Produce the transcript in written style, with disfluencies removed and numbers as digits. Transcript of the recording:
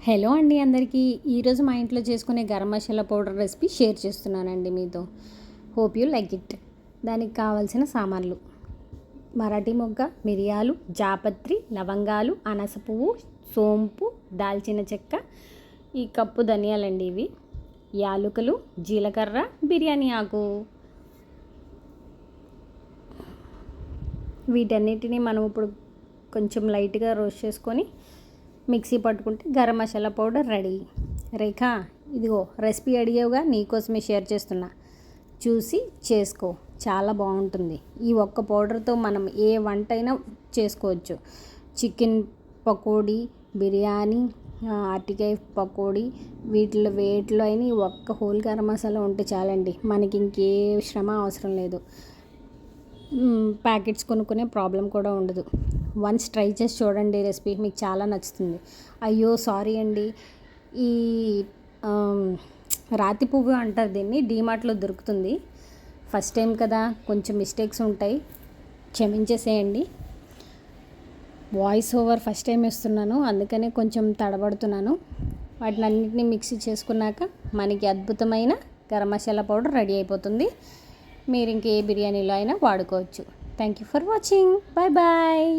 Hello అండి అందరికీ. ఈరోజు మా ఇంట్లో చేసుకునే garam masala powder recipe share చేస్తున్నానండి మీతో. Hope you like it. దానికి కావాల్సిన సామాన్లు: మరాఠీ మొగ్గ, మిరియాలు, జాపత్రి, లవంగాలు, అనాస పువ్వు, సోంపు, దాల్చిన చెక్క, ఈ కప్పు ధనియాలండి ఇవి, యాలకులు, జీలకర్ర, బిర్యానీ ఆకు. వీటన్నిటిని మనం ఇప్పుడు కొంచెం లైట్గా రోస్ట్ చేసుకొని మిక్సీ పట్టుకుంటే గరం మసాలా పౌడర్ రెడీ. రేఖ, ఇదిగో రెసిపీ అడిగేవుగా, నీకోసమే షేర్ చేస్తున్నా, చూసి చేసుకో, చాలా బాగుంటుంది. ఈ ఒక్క పౌడర్తో మనం ఏ వంట అయినా చేసుకోవచ్చు. చికెన్ పకోడీ, బిర్యానీ, అరటికాయ పకోడీ, వేటిలో అయినా ఈ ఒక్క హోల్ గరం మసాలా ఉంటే చాలండి, మనకి ఇంకే శ్రమ అవసరం లేదు. ప్యాకెట్స్ కొనుక్కునే ప్రాబ్లం కూడా ఉండదు. వన్స్ ట్రై చేసి చూడండి, రెసిపీ మీకు చాలా నచ్చుతుంది. అయ్యో సారీ అండి, ఈ రాతి పువ్వు అంటారు దీన్ని, డీమార్ట్లో దొరుకుతుంది. ఫస్ట్ టైం కదా, కొంచెం మిస్టేక్స్ ఉంటాయి, క్షమించేసేయండి. వాయిస్ ఓవర్ ఫస్ట్ టైం ఇస్తున్నాను, అందుకనే కొంచెం తడబడుతున్నాను. వాటిని అన్నింటినీ మిక్సీ చేసుకున్నాక మనకి అద్భుతమైన గరం మసాలా పౌడర్ రెడీ అయిపోతుంది. మీరు ఇంకే బిర్యానీలో అయినా వాడుకోవచ్చు. Thank you for watching. Bye bye.